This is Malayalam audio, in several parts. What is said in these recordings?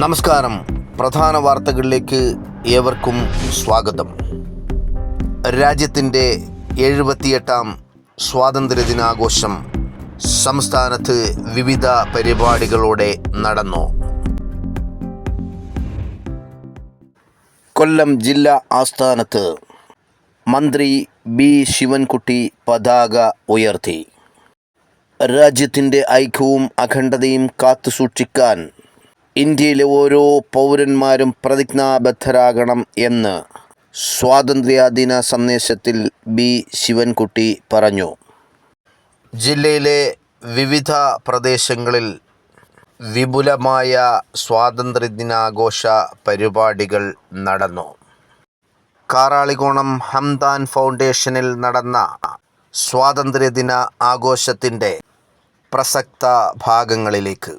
നമസ്കാരം. പ്രധാന വാർത്തകളിലേക്ക് ഏവർക്കും സ്വാഗതം. രാജ്യത്തിൻ്റെ 78ാം സ്വാതന്ത്ര്യദിനാഘോഷം സംസ്ഥാനത്ത് വിവിധ പരിപാടികളോടെ നടന്നു. കൊല്ലം ജില്ലാ ആസ്ഥാനത്ത് മന്ത്രി ബി ശിവൻകുട്ടി പതാക ഉയർത്തി. രാജ്യത്തിൻ്റെ ഐക്യവും അഖണ്ഡതയും കാത്തുസൂക്ഷിക്കാൻ ഇന്ത്യയിലെ ഓരോ പൗരന്മാരും പ്രതിജ്ഞാബദ്ധരാകണം എന്ന് സ്വാതന്ത്ര്യദിന സന്ദേശത്തിൽ ബി ശിവൻകുട്ടി പറഞ്ഞു. ജില്ലയിലെ വിവിധ പ്രദേശങ്ങളിൽ വിപുലമായ സ്വാതന്ത്ര്യദിനാഘോഷ പരിപാടികൾ നടന്നു. കാറാളികോണം ഹംദാൻ ഫൗണ്ടേഷനിൽ നടന്ന സ്വാതന്ത്ര്യദിന ആഘോഷത്തിൻ്റെ പ്രസക്ത ഭാഗങ്ങളിലേക്ക്.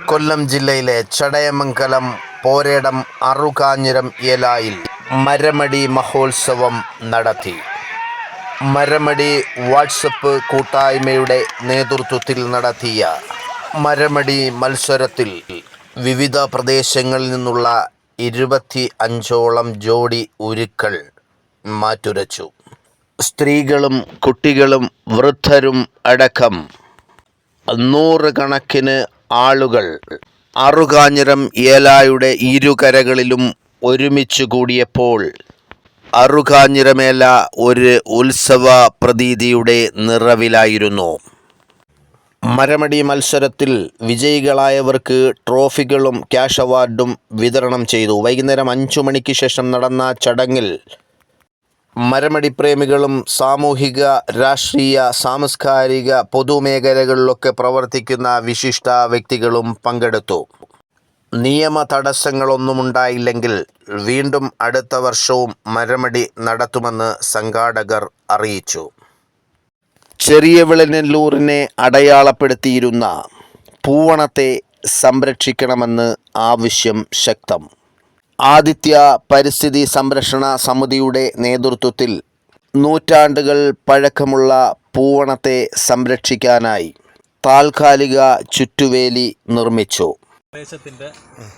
കൊല്ലം ജില്ലയിലെ ചടയമംഗലം പോരേടം അറുകാഞ്ഞിരം ഏലായിൽ മരമടി മഹോത്സവം നടത്തി. മരമടി വാട്സപ്പ് കൂട്ടായ്മയുടെ നേതൃത്വത്തിൽ നടത്തിയ മരമടി മത്സരത്തിൽ വിവിധ പ്രദേശങ്ങളിൽ നിന്നുള്ള 25ഓളം ജോഡി ഉരുക്കൾ മാറ്റുരച്ചു. സ്ത്രീകളും കുട്ടികളും വൃദ്ധരും അടക്കം 100 കണക്കിന് ആളുകൾ അറുകാഞ്ഞിരം ഏലായുടെ ഇരുകരകളിലും ഒരുമിച്ച് കൂടിയപ്പോൾ അറുകാഞ്ഞിരമേല ഒരു ഉത്സവ പ്രതീതിയുടെ നിറവിലായിരുന്നു. മരമടി മത്സരത്തിൽ വിജയികളായവർക്ക് ട്രോഫികളും ക്യാഷ് അവാർഡും വിതരണം ചെയ്തു. വൈകുന്നേരം 5 മണിക്ക് ശേഷം നടന്ന ചടങ്ങിൽ മരമടി പ്രേമികളും സാമൂഹിക, രാഷ്ട്രീയ, സാംസ്കാരിക, പൊതുമേഖലകളിലൊക്കെ പ്രവർത്തിക്കുന്ന വിശിഷ്ട വ്യക്തികളും പങ്കെടുത്തു. നിയമ തടസ്സങ്ങളൊന്നുമുണ്ടായില്ലെങ്കിൽ വീണ്ടും അടുത്ത വർഷവും മരമടി നടത്തുമെന്ന് സംഘാടകർ അറിയിച്ചു. ചെറിയ വിളനെല്ലൂരിനെ അടയാളപ്പെടുത്തിയിരുന്ന പൂവണത്തെ സംരക്ഷിക്കണമെന്ന് ആവശ്യം ശക്തം. ആദിത്യ പരിസ്ഥിതി സംരക്ഷണ സമിതിയുടെ നേതൃത്വത്തിൽ നൂറ്റാണ്ടുകൾ പഴക്കമുള്ള പൂവണത്തെ സംരക്ഷിക്കാനായി താൽക്കാലിക ചുറ്റുവേലി നിർമ്മിച്ചു. പ്രദേശത്തിൻ്റെ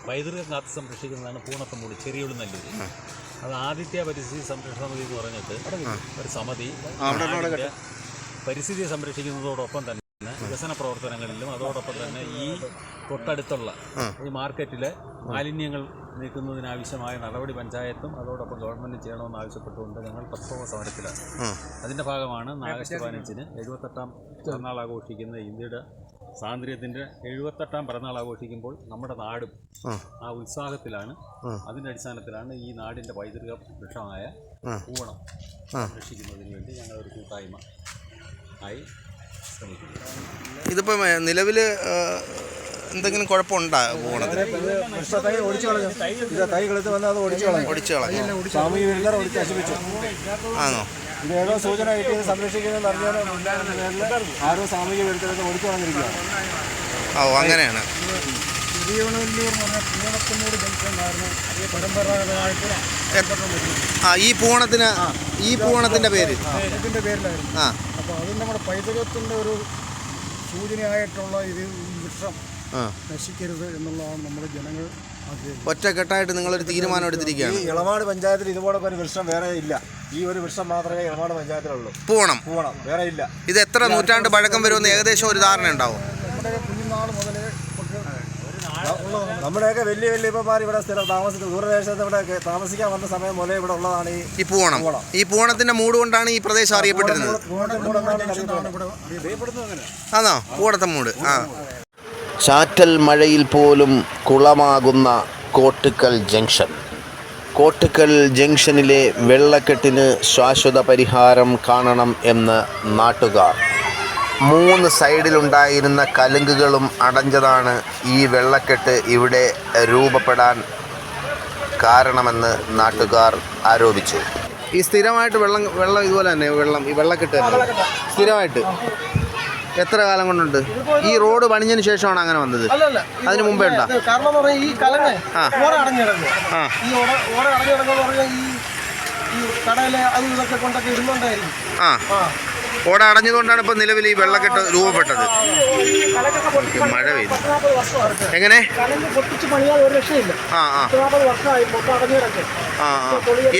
പൈതൃകം കാത്ത് സംരക്ഷിക്കുന്നതാണ് പൂവണത്തമ്മൂട് ചെറിയുള്ളി നെല്ലൂർ. അത് ആദിത്യ പരിസ്ഥിതി സംരക്ഷണ സമിതി എന്ന് പറഞ്ഞിട്ട് ഒരു സമിതി പരിസ്ഥിതിയെ സംരക്ഷിക്കുന്നതോടൊപ്പം തന്നെ വികസന പ്രവർത്തനങ്ങളിലും അതോടൊപ്പം തന്നെ ഈ തൊട്ടടുത്തുള്ള ഈ മാർക്കറ്റിലെ മാലിന്യങ്ങൾ നീക്കുന്നതിനാവശ്യമായ നടപടി പഞ്ചായത്തും അതോടൊപ്പം ഗവൺമെൻറ്റും ചെയ്യണമെന്ന് ആവശ്യപ്പെട്ടുകൊണ്ട് ഞങ്ങൾ പ്രക്ഷോഭ സമരത്തിലാണ്. അതിൻ്റെ ഭാഗമാണ് ആഗസ്റ്റ് 15-ന് 78ാം പിറന്നാൾ ആഘോഷിക്കുന്ന ഇന്ത്യയുടെ സ്വാതന്ത്ര്യത്തിൻ്റെ 78ാം പിറന്നാൾ ആഘോഷിക്കുമ്പോൾ നമ്മുടെ നാടും ആ ഉത്സാഹത്തിലാണ്. അതിൻ്റെ അടിസ്ഥാനത്തിലാണ് ഈ നാടിൻ്റെ പൈതൃക വൃക്ഷമായ പൂവണം സംരക്ഷിക്കുന്നതിന് വേണ്ടി ഞങ്ങളൊരു കൂട്ടായ്മ ആയി ശ്രമിക്കുന്നത്. ഇതിപ്പോൾ നിലവിൽ എന്തെങ്കിലും കുഴപ്പമുണ്ടോ പൂവണത്തിന്? ആണോ? ഇത് ഏതോ സൂചന കിട്ടിയത് സംരക്ഷിക്കുന്നത് ആരോ സാമൂഹിക വിരുദ്ധത ഓടിച്ചു കളഞ്ഞിരിക്കുകയാണ്. ഓ, അങ്ങനെയാണ്. ഈ പൂവണത്തിൻ്റെ പേര് പേരിലായിരുന്നു. അപ്പോൾ അത് നമ്മുടെ പൈതൃകത്തിൻ്റെ ഒരു സൂചനയായിട്ടുള്ള ഇത് വൃക്ഷം നശിക്കരുത് എന്നുള്ളതാണ് നമ്മുടെ ജനങ്ങൾ ആഗ്രഹിക്കുന്നത്. ഒറ്റക്കെട്ടായിട്ട് നിങ്ങളൊരു തീരുമാനം എടുത്തിരിക്കുകയാണ്. ഈ ഇളമാട് പഞ്ചായത്തിൽ ഇതുപോലെ ഒരു വൃക്ഷം വേറെ ഇല്ല. ഈ ഒരു വൃക്ഷം മാത്രമേ ഇളമാട് പഞ്ചായത്തിലുള്ളൂ. പൂവണം വേറെ ഇല്ല. ഇത് എത്ര നൂറ്റാണ്ട് പഴക്കം വരുമെന്ന് ഏകദേശം ഒരു ധാരണ ഉണ്ടാവും? നമ്മുടെ കുഞ്ഞുനാൾ മുതലേ നമ്മുടെയൊക്കെ വലിയ ഇപ്പന്മാർ ഇവിടെ സ്ഥിരം താമസിക്കുന്നത് ദൂരദേശത്ത് ഇവിടെ താമസിക്കാൻ വന്ന സമയം മുതലേ ഇവിടെ ഉള്ളതാണ് ഈ പൂവണം. ഈ പൂവണത്തിന്റെ മൂട് കൊണ്ടാണ് ഈ പ്രദേശം അറിയപ്പെട്ടിരുന്നത്. ആണോ? പൂവണത്തെ മൂട്. ചാറ്റൽ മഴയിൽ പോലും കുളമാകുന്ന കോട്ടുക്കൽ ജംഗ്ഷൻ. കോട്ടുക്കൽ ജംഗ്ഷനിലെ വെള്ളക്കെട്ടിന് ശാശ്വത പരിഹാരം കാണണം എന്ന് നാട്ടുകാർ. 3 സൈഡിലുണ്ടായിരുന്ന കലുങ്കുകളും അടഞ്ഞതാണ് ഈ വെള്ളക്കെട്ട് ഇവിടെ രൂപപ്പെടാൻ കാരണമെന്ന് നാട്ടുകാർ ആരോപിച്ചു. ഈ സ്ഥിരമായിട്ട് വെള്ളം ഇതുപോലെ തന്നെ ഈ വെള്ളക്കെട്ട് സ്ഥിരമായിട്ട് എത്ര കാലം കൊണ്ടുണ്ട്? ഈ റോഡ് പണിഞ്ഞതിന് ശേഷമാണ് അങ്ങനെ വന്നത്? അല്ലല്ല, അതിന് മുമ്പേ ഉണ്ടോ? കാരണം എന്ന് പറഞ്ഞാൽ ഈ കലങ്ങ് ഓട അടഞ്ഞു കിടക്കുക. ഈ ഓട അടഞ്ഞു കിടക്കുക പറഞ്ഞാൽ ഈ കടയിലെ അത് ഇതൊക്കെ കൊണ്ടൊക്കെ ഇടുന്നുണ്ടായിരിക്കും. ഓട അടഞ്ഞതുകൊണ്ടാണ് ഇപ്പൊ നിലവിൽ ഈ വെള്ളക്കെട്ട് രൂപപ്പെട്ടത്. മഴ പെയ്തു. എങ്ങനെ?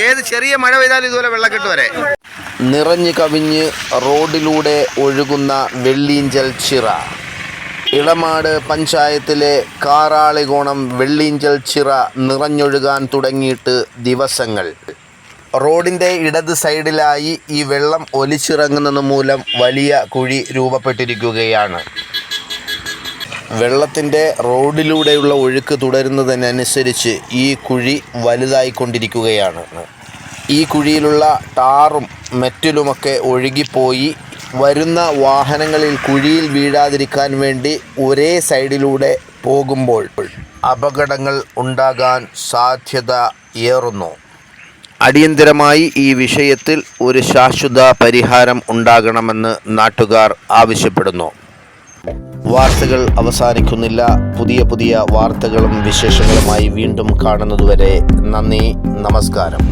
ഏത് ചെറിയ മഴ പെയ്താലും ഇതുപോലെ വെള്ളക്കെട്ട് വരെ. നിറഞ്ഞു കവിഞ്ഞ് റോഡിലൂടെ ഒഴുകുന്ന വെള്ളീഞ്ചൽ ചിറ. ഇളമാട് പഞ്ചായത്തിലെ കാറാളികോണം വെള്ളീഞ്ചൽ ചിറ നിറഞ്ഞൊഴുകാൻ തുടങ്ങിയിട്ട് ദിവസങ്ങൾ. റോഡിൻ്റെ ഇടത് സൈഡിലായി ഈ വെള്ളം ഒലിച്ചിറങ്ങുന്നത് മൂലം വലിയ കുഴി രൂപപ്പെട്ടിരിക്കുകയാണ്. വെള്ളത്തിൻ്റെ റോഡിലൂടെയുള്ള ഒഴുക്ക് തുടരുന്നതിനനുസരിച്ച് ഈ കുഴി വലുതായിക്കൊണ്ടിരിക്കുകയാണ്. ഈ കുഴിയിലുള്ള ടാറും മെറ്റലുമൊക്കെ ഒഴുകിപ്പോയി വരുന്ന വാഹനങ്ങളിൽ കുഴിയിൽ വീഴാതിരിക്കാൻ വേണ്ടി ഒരേ സൈഡിലൂടെ പോകുമ്പോൾ അപകടങ്ങൾ ഉണ്ടാകാൻ സാധ്യത ഏറുന്നു. അടിയന്തരമായി ഈ വിഷയത്തിൽ ഒരു ശാശ്വത പരിഹാരം ഉണ്ടാകണമെന്ന് നാട്ടുകാർ ആവശ്യപ്പെടുന്നു. വാർത്തകൾ അവസാനിക്കുന്നില്ല. പുതിയ വാർത്തകളും വിശേഷങ്ങളുമായി വീണ്ടും കാണുന്നതുവരെ നന്ദി, നമസ്കാരം.